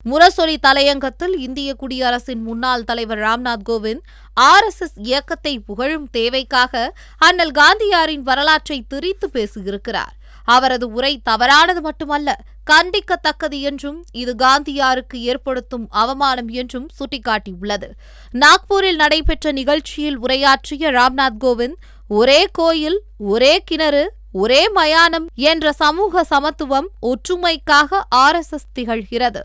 முரசொலி தலையங்கத்தில் இந்திய குடியரசின் முன்னாள் தலைவர் ராம்நாத் கோவிந்த் RSS இயக்கத்தை புகழும் தேவைக்காக அண்ணல் காந்தியாரின் வரலாற்றை திரித்து பேசியிருக்கிறார். அவரது உரை தவறானது மட்டுமல்ல, கண்டிக்கத்தக்கது என்றும் இது காந்தியாருக்கு ஏற்படுத்தும் அவமானம் என்றும் சுட்டிக்காட்டியுள்ளது. நாக்பூரில் நடைபெற்ற நிகழ்ச்சியில் உரையாற்றிய ராம்நாத் கோவிந்த், ஒரே கோயில், ஒரே கிணறு, ஒரே மயானம் என்ற சமூக சமத்துவம் ஒற்றுமைக்காக RSS திகழ்கிறது.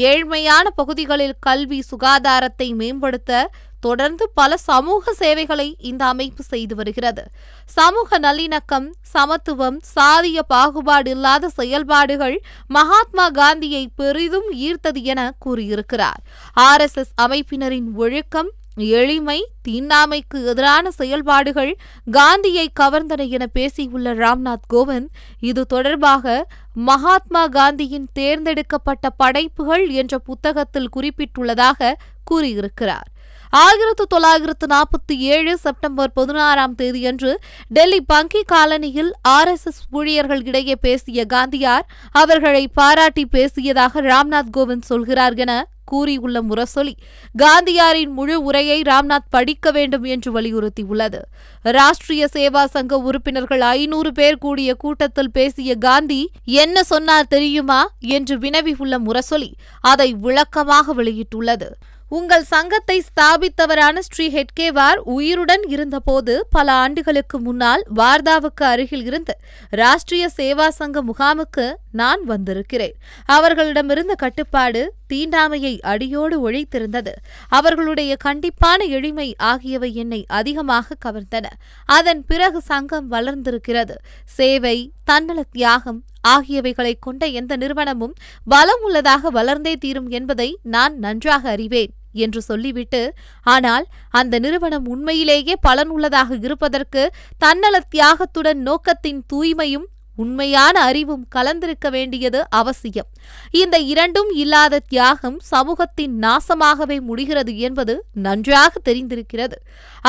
ஏழ்மையான பகுதிகளில் கல்வி, சுகாதாரத்தை மேம்படுத்த தொடர்ந்து பல சமூக சேவைகளை இந்த அமைப்பு செய்து வருகிறது. சமூக நல்லிணக்கம், சமத்துவம், சாதிய பாகுபாடு இல்லாத செயல்பாடுகள் மகாத்மா காந்தியை பெரிதும் ஈர்த்தது என கூறியிருக்கிறார். RSS அமைப்பினரின் ஒழுக்கம், எளிமை, தீண்டாமைக்கு எதிரான செயல்பாடுகள் காந்தியை கவர்ந்தன என பேசியுள்ள ராம்நாத் கோவிந்த், இது தொடர்பாக மகாத்மா காந்தியின் தேர்ந்தெடுக்கப்பட்ட படைப்புகள் என்ற புத்தகத்தில் குறிப்பிட்டுள்ளதாக கூறியிருக்கிறார். 1947 செப்டம்பர் 16ஆம் தேதியன்று டெல்லி பங்கி காலனியில் RSS ஊழியர்களிடையே பேசிய காந்தியார் அவர்களை பாராட்டி பேசியதாக ராம்நாத் கோவிந்த் சொல்கிறார் என கூறியுள்ள முரசொலி, காந்தியாரின் முழு உரையை ராம்நாத் படிக்க வேண்டும் என்று வலியுறுத்தியுள்ளது. ராஷ்டிரிய சேவா சங்க உறுப்பினர்கள் 500 பேர் கூடிய கூட்டத்தில் பேசிய காந்தி என்ன சொன்னார் தெரியுமா என்று வினவியுள்ள முரசொலி அதை விளக்கமாக வெளியிட்டுள்ளது. உங்கள் சங்கத்தை ஸ்தாபித்தவரான ஸ்ரீ ஹெட்கேவார் உயிருடன் இருந்தபோது பல ஆண்டுகளுக்கு முன்னால் வார்தாவுக்கு அருகில் இருந்து ராஷ்டிரிய சேவா சங்க முகாமுக்கு நான் வந்திருக்கிறேன். அவர்களிடமிருந்த கட்டுப்பாடு, தீண்டாமையை அடியோடு ஒழித்திருந்தது. அவர்களுடைய கண்டிப்பான எளிமை ஆகியவை என்னை அதிகமாக கவர்ந்தன. அதன் பிறகு சங்கம் வளர்ந்திருக்கிறது. சேவை, தன்னல தியாகம் ஆகியவைகளை கொண்ட எந்த நிறுவனமும் பலம் உள்ளதாக வளர்ந்தே தீரும் என்பதை நான் நன்றாக அறிவேன் என்று சொல்லிவிட்டு, ஆனால் அந்த நிறுவனம் உண்மையிலேயே பலனுள்ளதாக இருப்பதற்கு தன்னல தியாகத்துடன் நோக்கத்தின் தூய்மையும் உண்மையான அறிவும் கலந்திருக்க வேண்டியது அவசியம். இந்த இரண்டும் இல்லாத தியாகம் சமூகத்தின் நாசமாகவே முடிகிறது என்பது நன்றாக தெரிந்திருக்கிறது.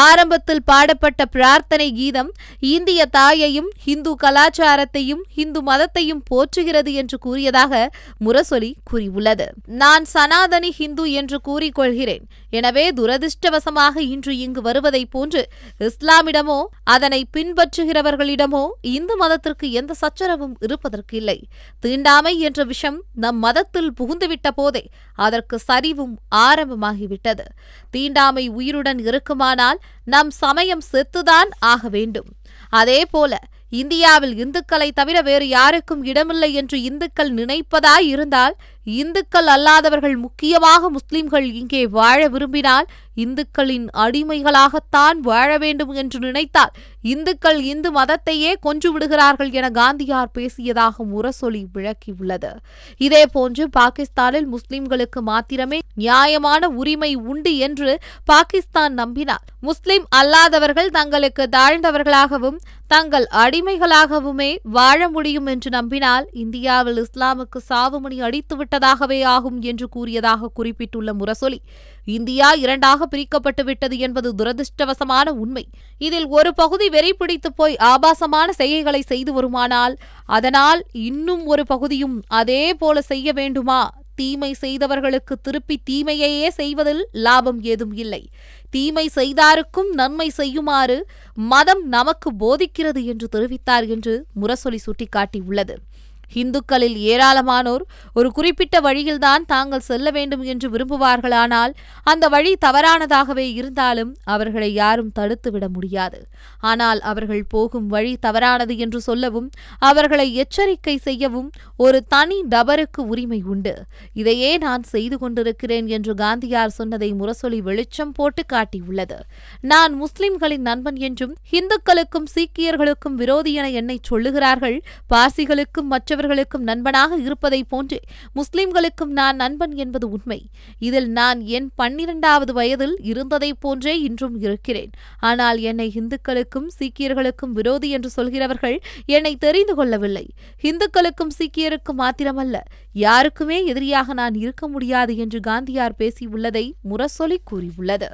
ஆரம்பத்தில் பாடப்பட்ட பிரார்த்தனை கீதம் இந்திய தாயையும், இந்து கலாச்சாரத்தையும், இந்து மதத்தையும் போற்றுகிறது என்று கூறியதாக முரசொலி கூறியுள்ளது. நான் சனாதனி ஹிந்து என்று கூறிக்கொள்கிறேன். எனவே துரதிருஷ்டவசமாக இன்று இங்கு வருவதைப் போன்று இஸ்லாமிடமோ அதனை பின்பற்றுகிறவர்களிடமோ இந்து மதத்திற்கு எந்த சச்சரவும் இருப்பதற்கு இல்லை. தீண்டாமை என்ற விஷம் நம் மதத்தில் புகுந்துவிட்ட போதே அதற்கு சரிவும் ஆரம்பமாகிவிட்டது. தீண்டாமை உயிருடன் இருக்குமானால் நம் சமயம் செத்துதான் ஆக வேண்டும். அதேபோல இந்தியாவில் இந்துக்களை தவிர வேறு யாருக்கும் இடமில்லை என்று இந்துக்கள் நினைப்பதாய் இருந்தால், இந்துக்கள் அல்லாதவர்கள், முக்கியமாக முஸ்லிம்கள் இங்கே வாழ விரும்பினால் இந்துக்களின் அடிமைகளாகத்தான் வாழ வேண்டும் என்று நினைத்தால் இந்துக்கள் இந்து மதத்தையே கொன்று விடுகிறார்கள் என காந்தியார் பேசியதாக முரசொலி விளக்கியுள்ளது. இதேபோன்று பாகிஸ்தானில் முஸ்லிம்களுக்கு மாத்திரமே நியாயமான உரிமை உண்டு என்று பாகிஸ்தான் நம்பினார். முஸ்லிம் அல்லாதவர்கள் தங்களுக்கு தாழ்ந்தவர்களாகவும் தங்கள் அடிமைகளாகவுமே வாழ முடியும் என்று நம்பினால் இந்தியாவில் இஸ்லாமுக்கு சாவுமணி அடித்துவிட்டதாகவே ஆகும் என்று கூறியதாக குறிப்பிட்டுள்ள முரசொலி, இந்தியா இரண்டாக பிரிக்கப்பட்டு விட்டது என்பது துரதிருஷ்டவசமான உண்மை. இதில் ஒரு பகுதி வெறி பிடித்து போய் ஆபாசமான செய்கைகளை செய்து வருமானால் அதனால் இன்னும் ஒரு பகுதியும் அதே போல செய்ய வேண்டுமா? தீமை செய்தவர்களுக்கு திருப்பி தீமையையே செய்வதில் லாபம் ஏதும் இல்லை. தீமை செய்தாருக்கும் நன்மை செய்யுமாறு மதம் நமக்கு போதிக்கிறது என்று தெரிவித்தார் என்று முரசொலி சுட்டிக்காட்டியுள்ளது. இந்துக்களில் ஏராளமானோர் ஒரு குறிப்பிட்ட வழியில்தான் தாங்கள் செல்ல வேண்டும் என்று விரும்புவார்களானால் அந்த வழி தவறானதாகவே இருந்தாலும் அவர்களை யாரும் தடுத்துவிட முடியாது. ஆனால் அவர்கள் போகும் வழி தவறானது என்று சொல்லவும் அவர்களை எச்சரிக்கை செய்யவும் ஒரு தனி நபருக்கு உரிமை உண்டு. இதையே நான் செய்து கொண்டிருக்கிறேன் என்று காந்தியார் சொன்னதை முரசொலி வெளிச்சம் போட்டு காட்டியுள்ளது. நான் முஸ்லிம்களின் நண்பன் என்றும் இந்துக்களுக்கும் சீக்கியர்களுக்கும் விரோதி என என்னை சொல்லுகிறார்கள். பார்சிகளுக்கும் மற்றவர்களுக்கும் நண்பனாக இருப்பதை போன்றே முஸ்லிம்களுக்கும் நான் நண்பன் என்பது உண்மை. இதில் நான் என் 12வது வயதில் இருந்ததை போன்றே இன்றும் இருக்கிறேன். ஆனால் என்னை இந்துக்களுக்கும் சீக்கியர்களுக்கும் விரோதி என்று சொல்கிறவர்கள் என்னை தெரிந்து கொள்ளவில்லை. இந்துக்களுக்கும் சீக்கியருக்கும் மாத்திரமல்ல, யாருக்குமே எதிரியாக நான் இருக்க முடியாது என்று காந்தியார் பேசியுள்ளதை முரசொலி கூறியுள்ளது.